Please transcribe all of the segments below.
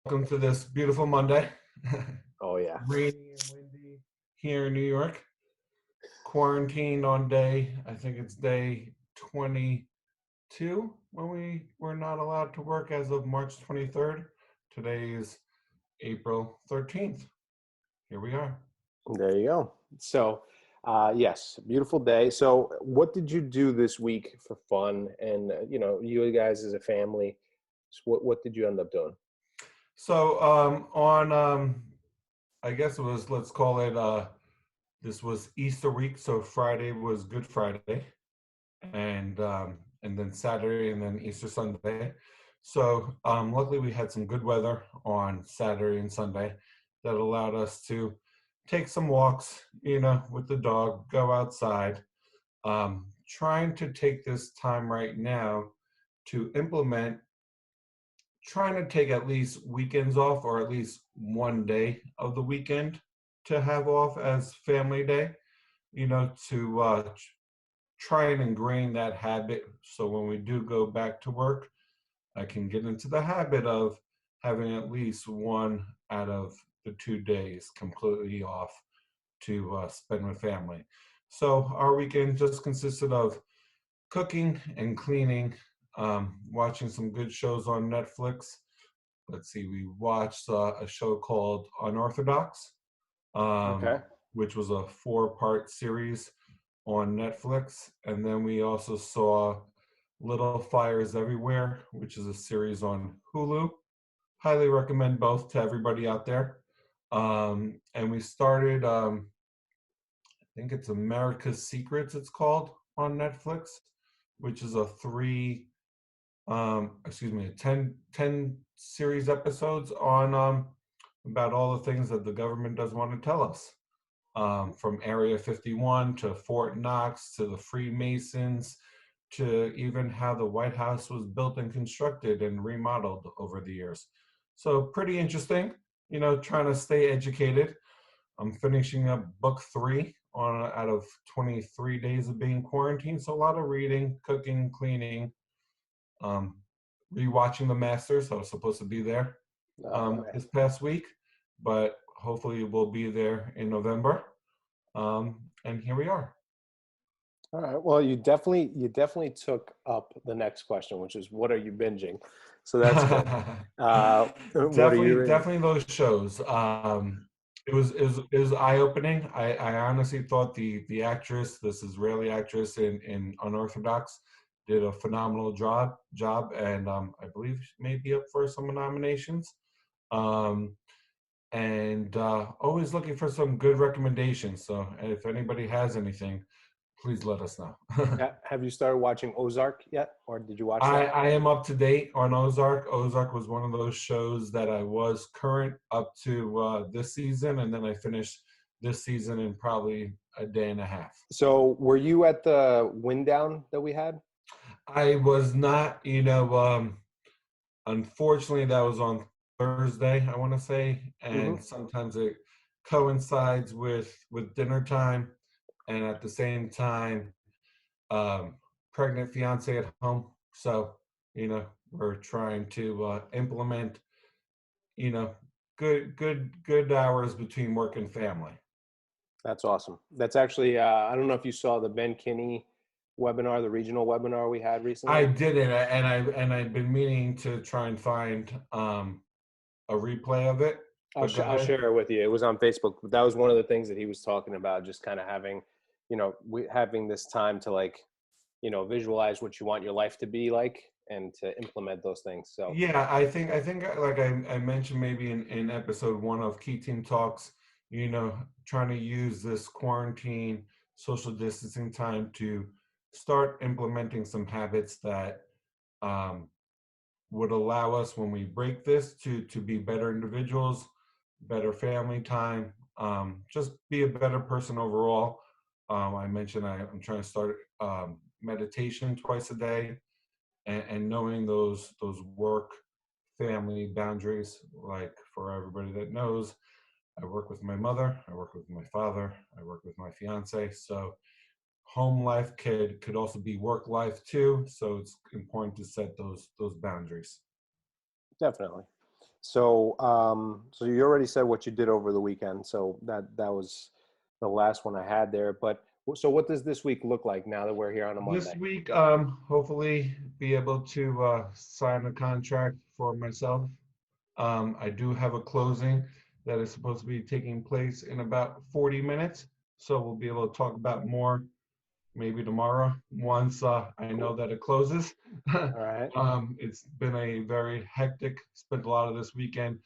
Welcome to this beautiful Monday. Oh yeah. Rainy and windy here in New York. Quarantined on I think it's day 22 when we were not allowed to work as of March 23rd. Today is April 13th. Here we are. There you go. Yes, beautiful day. So, what did you do this week for fun? And you guys as a family, what did you end up doing? So on I guess it was, let's call it, this was Easter week, so Friday was Good Friday, and then Saturday, and then Easter Sunday. So luckily we had some good weather on Saturday and Sunday that allowed us to take some walks, with the dog, go outside. Trying to take this time right now to implement, trying to take at least weekends off, or at least one day of the weekend to have off as family day, to try and ingrain that habit, so when we do go back to work, I can get into the habit of having at least one out of the 2 days completely off to spend with family. So our weekend just consisted of cooking and cleaning, watching some good shows on Netflix. Let's see, we watched a show called Unorthodox, um, Okay. which was a 4-part series on Netflix. And then we also saw Little Fires Everywhere, which is a series on Hulu. Highly recommend both to everybody out there. And we started, I think it's America's Secrets, it's called, on Netflix, which is a a 10 series episodes on about all the things that the government doesn't want to tell us, from Area 51 to Fort Knox to the Freemasons to even how the White House was built and constructed and remodeled over the years. So pretty interesting, trying to stay educated. I'm finishing up book 3 on out of 23 days of being quarantined. So a lot of reading, cooking, cleaning, um, rewatching The Masters. I was supposed to be there Oh man. this past week, but hopefully we'll be there in November. And here we are. All right. Well, you definitely took up the next question, which is what are you binging? So that's good. What are you definitely, reading? definitely those shows. It was eye opening. I honestly thought the actress, this Israeli actress in Unorthodox, did a phenomenal job, and I believe she may be up for some nominations. Um, and always looking for some good recommendations. So if anybody has anything, please let us know. Have you started watching Ozark yet, or did you watch I, that? I am up to date on Ozark. Ozark was one of those shows that I was current up to this season, and then I finished this season in probably a day and a half. So, were you at the wind down that we had? I was not, unfortunately, that was on Thursday, I want to say, Mm-hmm. and sometimes it coincides with dinner time, and at the same time, um, pregnant fiance at home. So, we're trying to implement, you know, good hours between work and family. That's awesome. That's actually, I don't know if you saw the Ben Kinney webinar, the regional webinar we had I recently. did it, and I've been meaning to try and find a replay of it. But go I'll ahead. share it with you. It was on Facebook. But that was one of the things that he was talking about, just kind of having, having this time to like, visualize what you want your life to be like and to implement those things. So Yeah, I think like I mentioned maybe in episode 1 of Key Team Talks, trying to use this quarantine social distancing time to start implementing some habits that um, would allow us, when we break this, to be better individuals, better family time, just be a better person overall. I mentioned I'm trying to start meditation twice a day, and knowing those work family boundaries. Like, for everybody that knows, I work with my mother, I work with my father, I work with my fiance. So home life could also be work life too. So it's important to set those boundaries. definitely. So, so you already said what you did over the weekend. So that was the last one I had there. But so what does this week look like now that we're here on a This Monday? week, hopefully be able to sign a contract for myself. I do have a closing that is supposed to be taking place in about 40 minutes. So we'll be able to talk about more maybe tomorrow once I know Cool. that it closes. All right. It's been a very hectic, spent a lot of this weekend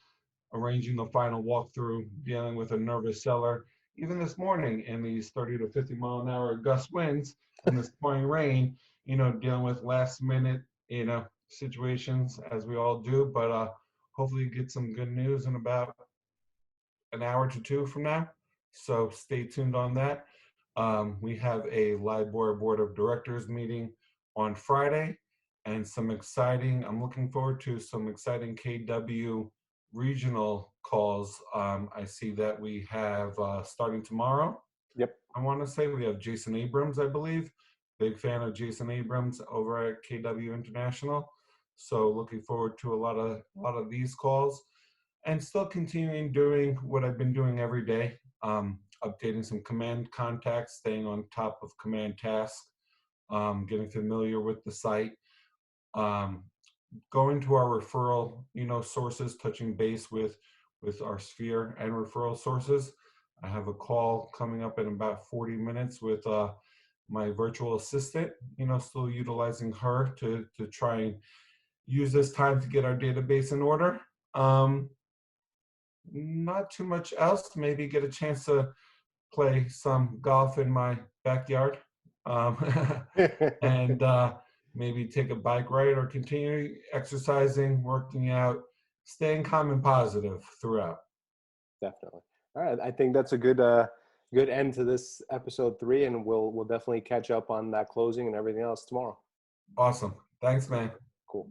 arranging the final walkthrough, dealing with a nervous seller. Even this morning in these 30 to 50 mile an hour gust winds and this pouring rain, dealing with last minute, situations as we all do. But hopefully get some good news in about an hour to two from now. So stay tuned on that. We have a LIBOR Board of Directors meeting on Friday and I'm looking forward to some exciting KW regional calls. I see that we have starting tomorrow. Yep. I want to say we have Jason Abrams, I believe. Big fan of Jason Abrams over at KW International. So looking forward to a lot of these calls and still continuing doing what I've been doing every day, updating some command contacts, staying on top of command tasks, getting familiar with the site, um, going to our referral, sources, touching base with our sphere and referral sources. I have a call coming up in about 40 minutes with my virtual assistant, still utilizing her to try and use this time to get our database in order. Not too much else. Maybe get a chance to play some golf in my backyard, um, and maybe take a bike ride or continue exercising, working out, staying calm and positive throughout. Definitely. All right. I think that's a good end to this episode 3, and we'll definitely catch up on that closing and everything else tomorrow. Awesome. Thanks, man. Cool.